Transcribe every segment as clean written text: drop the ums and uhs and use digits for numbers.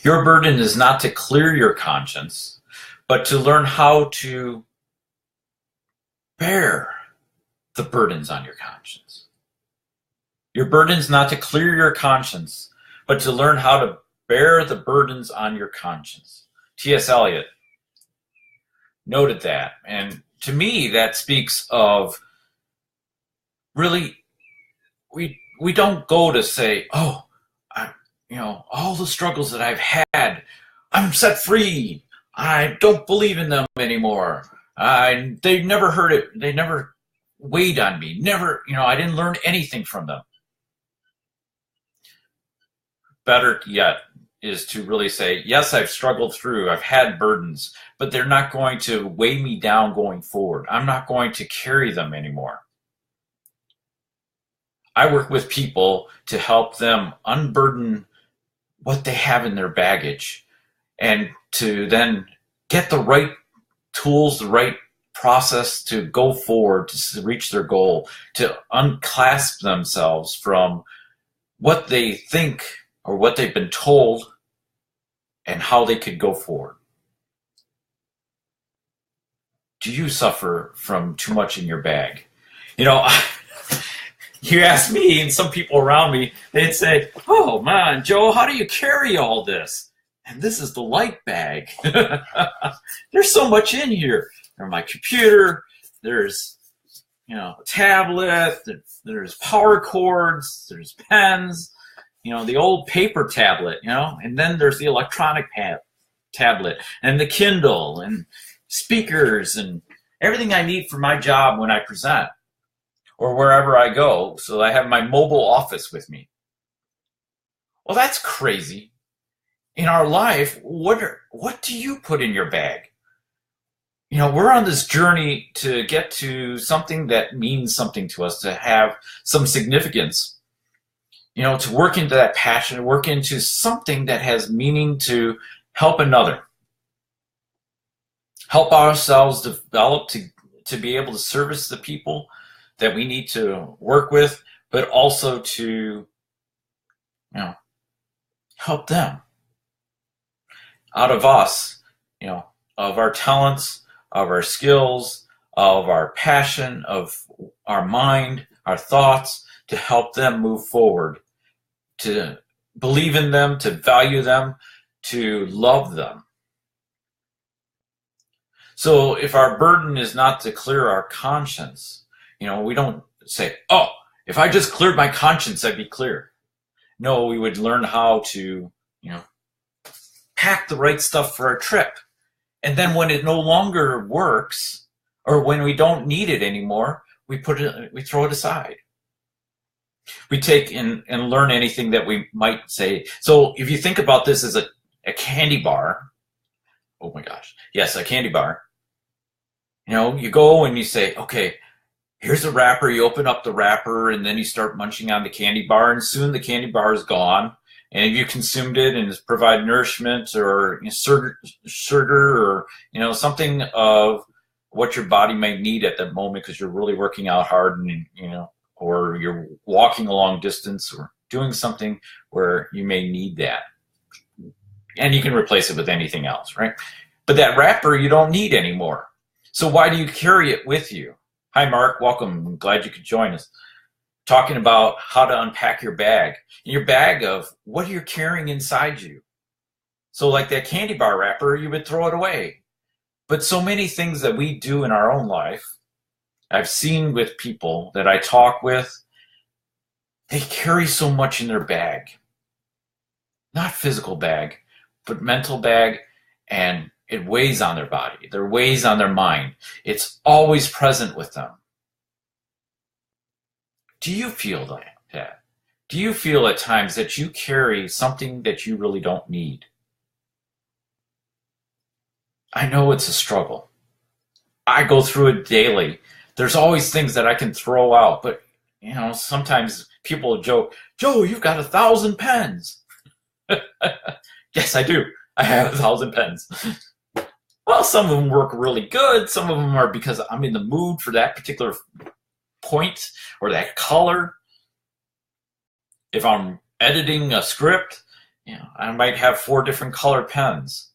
Your burden is not to clear your conscience, but to learn how to bear the burdens on your conscience. Your burden is not to clear your conscience, but to learn how to bear the burdens on your conscience. T.S. Eliot noted that. And to me, that speaks of really, we don't go to say, oh, all the struggles that I've had, I'm set free. I don't believe in them anymore. They never heard it. They never weighed on me. Never, I didn't learn anything from them. Better yet is to really say, yes, I've struggled through. I've had burdens, but they're not going to weigh me down going forward. I'm not going to carry them anymore. I work with people to help them unburden what they have in their baggage and to then get the right tools, the right process to go forward, to reach their goal, to unclasp themselves from what they think or what they've been told and how they could go forward. Do you suffer from too much in your bag? You ask me and some people around me, they'd say, oh man, Joe, how do you carry all this? And this is the light bag. There's so much in here. There's my computer, there's a tablet, there's power cords, there's pens, the old paper tablet, and then there's the electronic tablet and the Kindle and speakers and everything I need for my job when I present or wherever I go, so I have my mobile office with me. Well, that's crazy. In our life, what do you put in your bag? We're on this journey to get to something that means something to us, to have some significance, to work into that passion, work into something that has meaning to help another, help ourselves develop to be able to service the people that we need to work with, but also to, help them. Out of us, of our talents, of our skills, of our passion, of our mind, our thoughts, to help them move forward, to believe in them, to value them, to love them. So if our burden is not to clear our conscience, we don't say, oh, if I just cleared my conscience, I'd be clear. No, we would learn how to, pack the right stuff for our trip. And then when it no longer works, or when we don't need it anymore, we throw it aside. We take and learn anything that we might say. So if you think about this as a candy bar, oh my gosh, yes, a candy bar. You go and you say, okay, here's a wrapper. You open up the wrapper and then you start munching on the candy bar, and soon the candy bar is gone. And if you consumed it and it's provide nourishment or sugar or something of what your body might need at that moment because you're really working out hard and or you're walking a long distance or doing something where you may need that, and you can replace it with anything else, right? But that wrapper you don't need anymore. So why do you carry it with you? Hi, Mark. Welcome. I'm glad you could join us. Talking about how to unpack your bag of what you're carrying inside you. So like that candy bar wrapper, you would throw it away. But so many things that we do in our own life, I've seen with people that I talk with, they carry so much in their bag. Not physical bag, but mental bag, and it weighs on their body. It weighs on their mind. It's always present with them. Do you feel like that? Do you feel at times that you carry something that you really don't need? I know it's a struggle. I go through it daily. There's always things that I can throw out, but sometimes people joke, Joe, you've got 1,000 pens. Yes, I do. I have 1,000 pens. Well, some of them work really good. Some of them are because I'm in the mood for that particular point or that color. If I'm editing a script I might have 4 different color pens.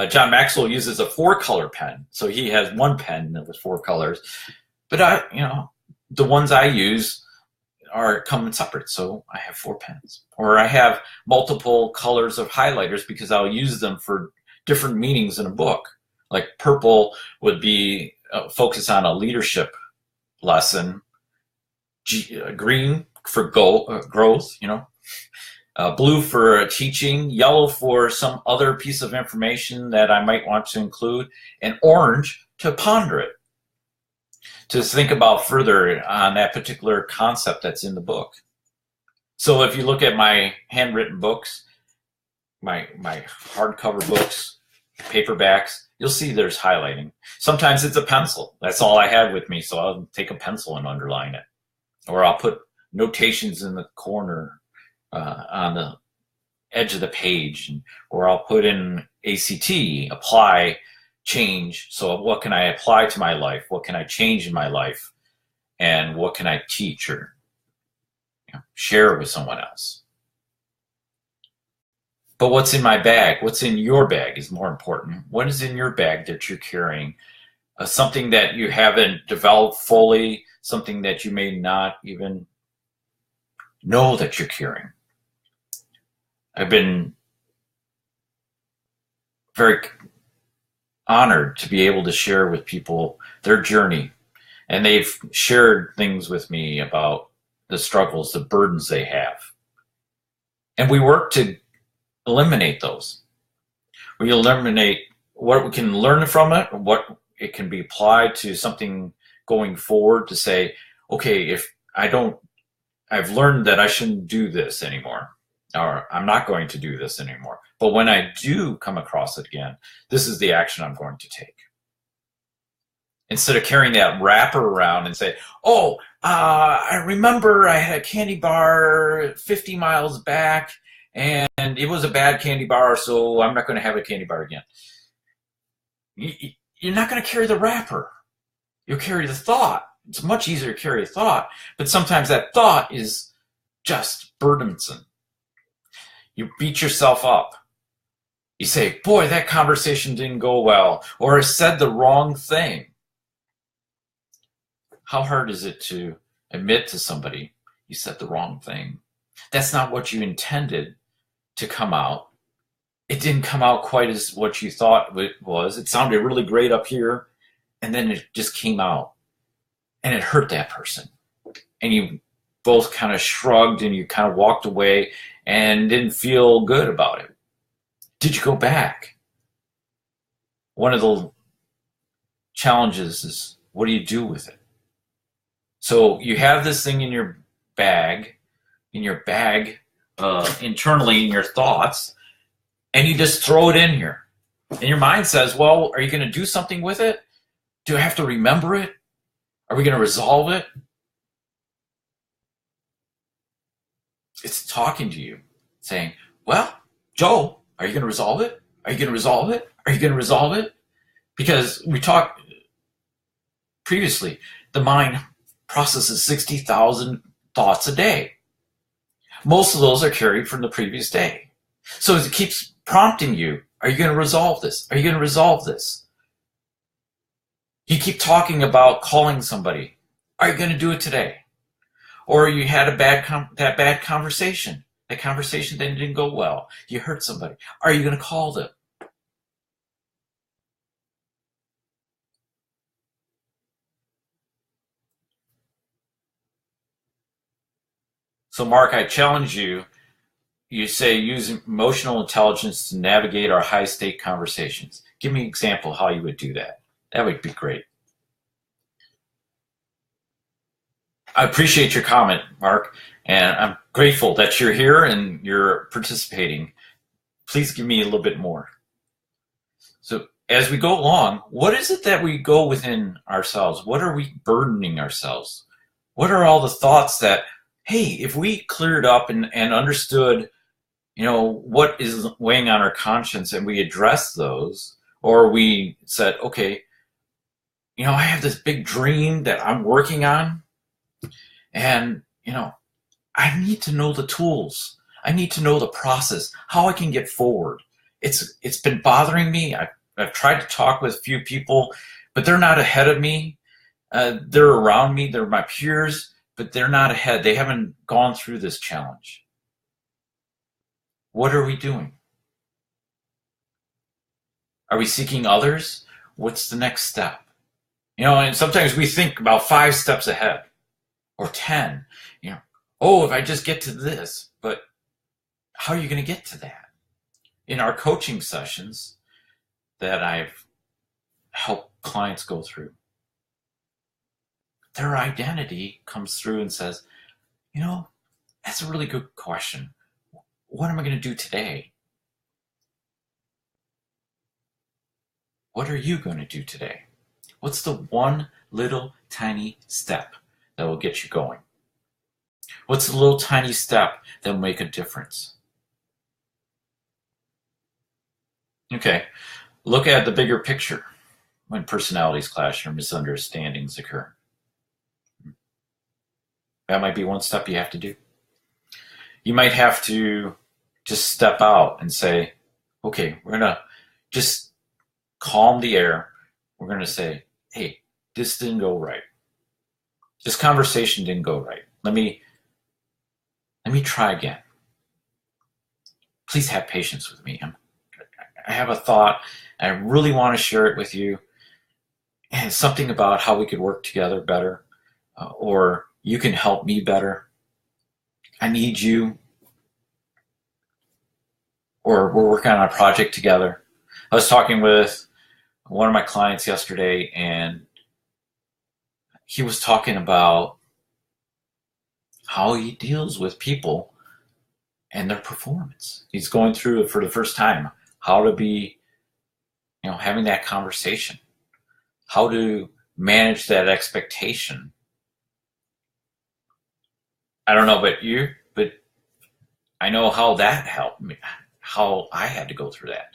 John Maxwell uses a 4-color pen, so he has one pen with 4 colors. But the ones I use come in separate, so I have 4 pens. Or I have multiple colors of highlighters because I'll use them for different meanings in a book. Like purple would be focus on a leadership lesson. Green for growth, blue for teaching, yellow for some other piece of information that I might want to include, and orange to ponder it, to think about further on that particular concept that's in the book. So if you look at my handwritten books, my hardcover books, paperbacks, you'll see there's highlighting. Sometimes it's a pencil. That's all I have with me, so I'll take a pencil and underline it. Or I'll put notations in the corner on the edge of the page, or I'll put in ACT, apply, change. So what can I apply to my life? What can I change in my life? And what can I teach or share with someone else? But what's in my bag? What's in your bag is more important. What is in your bag that you're carrying? Something that you haven't developed fully, something that you may not even know that you're carrying. I've been very honored to be able to share with people their journey. And they've shared things with me about the struggles, the burdens they have. And we work to eliminate those. We eliminate what we can learn from it, what it can be applied to something going forward to say, okay, if I've learned that I shouldn't do this anymore, or I'm not going to do this anymore. But when I do come across it again, this is the action I'm going to take. Instead of carrying that wrapper around and say, I remember I had a candy bar 50 miles back and it was a bad candy bar, so I'm not going to have a candy bar again. You're not going to carry the wrapper. You'll carry the thought. It's much easier to carry a thought, but sometimes that thought is just burdensome. You beat yourself up. You say, boy, that conversation didn't go well, or I said the wrong thing. How hard is it to admit to somebody you said the wrong thing? That's not what you intended to come out. It didn't come out quite as what you thought it was. It sounded really great up here, and then it just came out, and it hurt that person. And you both kind of shrugged, and you kind of walked away and didn't feel good about it. Did you go back? One of the challenges is, what do you do with it? So you have this thing in your bag, internally in your thoughts, and you just throw it in here. And your mind says, well, are you going to do something with it? Do I have to remember it? Are we going to resolve it? It's talking to you, saying, well, Joe, are you going to resolve it? Are you going to resolve it? Are you going to resolve it? Because we talked previously, the mind processes 60,000 thoughts a day. Most of those are carried from the previous day. So it keeps prompting you, are you going to resolve this? Are you going to resolve this? You keep talking about calling somebody. Are you going to do it today? Or you had that bad conversation. That conversation that didn't go well. You hurt somebody. Are you going to call them? So Mark, I challenge you. You say use emotional intelligence to navigate our high-stake conversations. Give me an example how you would do that. That would be great. I appreciate your comment, Mark, and I'm grateful that you're here and you're participating. Please give me a little bit more. So as we go along, what is it that we go within ourselves? What are we burdening ourselves? What are all the thoughts that, hey, if we cleared up and understood, what is weighing on our conscience and we address those, or we said, okay, I have this big dream that I'm working on, and, I need to know the tools. I need to know the process, how I can get forward. It's been bothering me. I've tried to talk with a few people, but they're not ahead of me. They're around me. They're my peers, but they're not ahead. They haven't gone through this challenge. What are we doing? Are we seeking others? What's the next step? And sometimes we think about 5 steps ahead or 10. Oh, if I just get to this, but how are you going to get to that? In our coaching sessions that I've helped clients go through, their identity comes through and says, that's a really good question. What am I going to do today? What are you going to do today? What's the one little tiny step that will get you going? What's the little tiny step that will make a difference? Okay, look at the bigger picture when personalities clash or misunderstandings occur. That might be one step you have to do. You might have to just step out and say, okay, we're going to just calm the air. We're going to say, hey, this didn't go right. This conversation didn't go right. Let me try again. Please have patience with me. I have a thought. I really want to share it with you. And it's something about how we could work together better, or you can help me better. I need you. Or we're working on a project together. I was talking with one of my clients yesterday, and he was talking about how he deals with people and their performance. He's going through it for the first time, how to be, having that conversation, how to manage that expectation. I don't know about you, but I know how that helped me, how I had to go through that.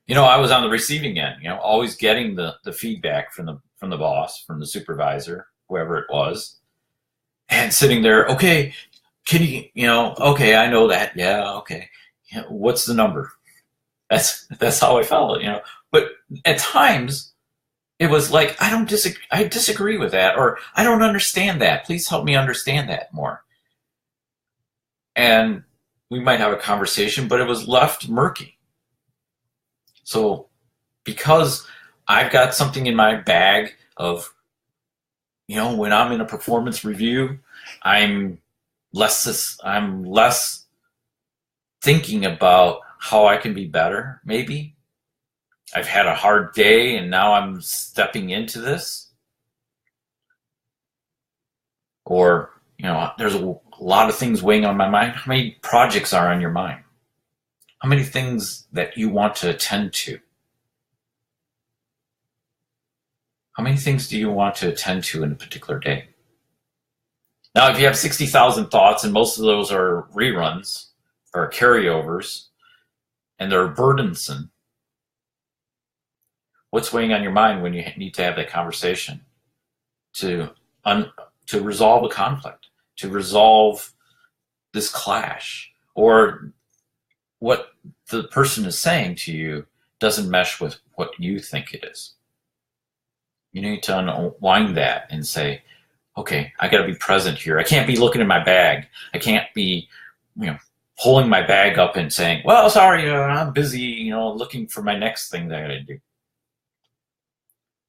I was on the receiving end, always getting the feedback from the boss, from the supervisor, whoever it was, and sitting there, okay, can you, okay, I know that. Yeah, okay. What's the number? That's how I felt, But at times it was like, I disagree with that, or I don't understand that. Please help me understand that more. And we might have a conversation, but it was left murky. So because I've got something in my bag of, when I'm in a performance review, I'm less thinking about how I can be better, maybe. I've had a hard day and now I'm stepping into this. Or, there's a lot of things weighing on my mind. How many projects are on your mind? How many things that you want to attend to? How many things do you want to attend to in a particular day? Now, if you have 60,000 thoughts and most of those are reruns or carryovers and they're burdensome, what's weighing on your mind when you need to have that conversation to resolve a conflict, to resolve this clash, or what the person is saying to you doesn't mesh with what you think it is? You need to unwind that and say, okay, I got to be present here. I can't be looking in my bag. I can't be, pulling my bag up and saying, well, sorry, I'm busy, looking for my next thing that I got to do.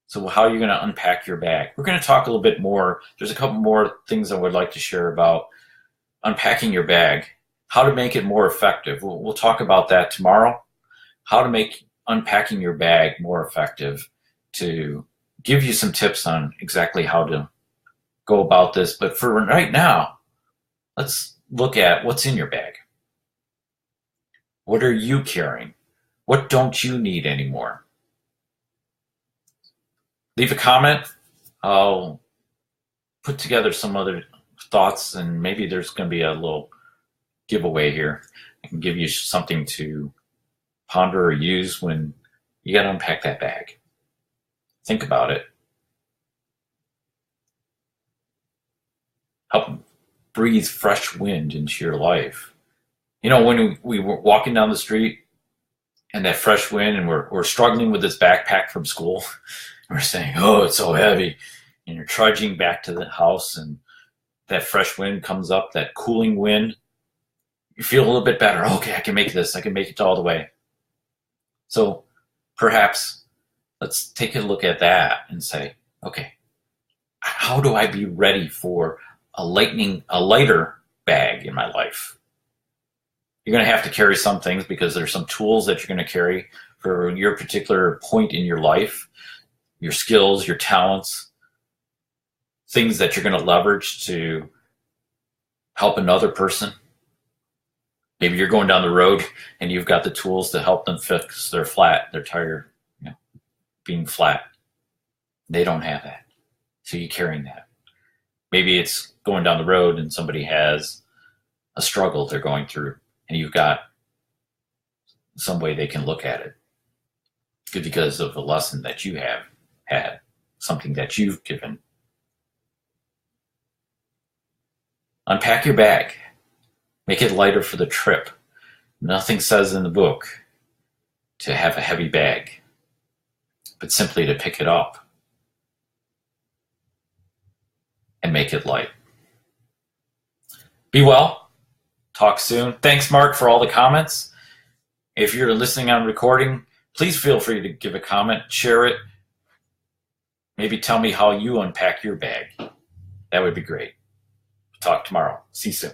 So how are you going to unpack your bag? We're going to talk a little bit more. There's a couple more things I would like to share about unpacking your bag, how to make it more effective. We'll talk about that tomorrow, how to make unpacking your bag more effective, to give you some tips on exactly how to go about this. But for right now, let's look at what's in your bag. What are you carrying? What don't you need anymore? Leave a comment. I'll put together some other thoughts, and maybe there's going to be a little giveaway here. I can give you something to ponder or use when you got to unpack that bag. Think about it. Help breathe fresh wind into your life. When we were walking down the street and that fresh wind, and we're struggling with this backpack from school, we're saying, oh, it's so heavy. And you're trudging back to the house, and that fresh wind comes up, that cooling wind. You feel a little bit better. Okay, I can make this. I can make it all the way. So perhaps let's take a look at that and say, okay, how do I be ready for a lighter bag in my life? You're going to have to carry some things because there's some tools that you're going to carry for your particular point in your life, your skills, your talents, things that you're going to leverage to help another person. Maybe you're going down the road and you've got the tools to help them fix their tire, being flat. They don't have that. So you're carrying that. Maybe it's going down the road and somebody has a struggle they're going through, and you've got some way they can look at it. Good, because of a lesson that you have had, something that you've given. Unpack your bag. Make it lighter for the trip. Nothing says in the book to have a heavy bag, but simply to pick it up and make it light. Be well. Talk soon. Thanks, Mark, for all the comments. If you're listening on recording, please feel free to give a comment, share it. Maybe tell me how you unpack your bag. That would be great. Talk tomorrow. See you soon.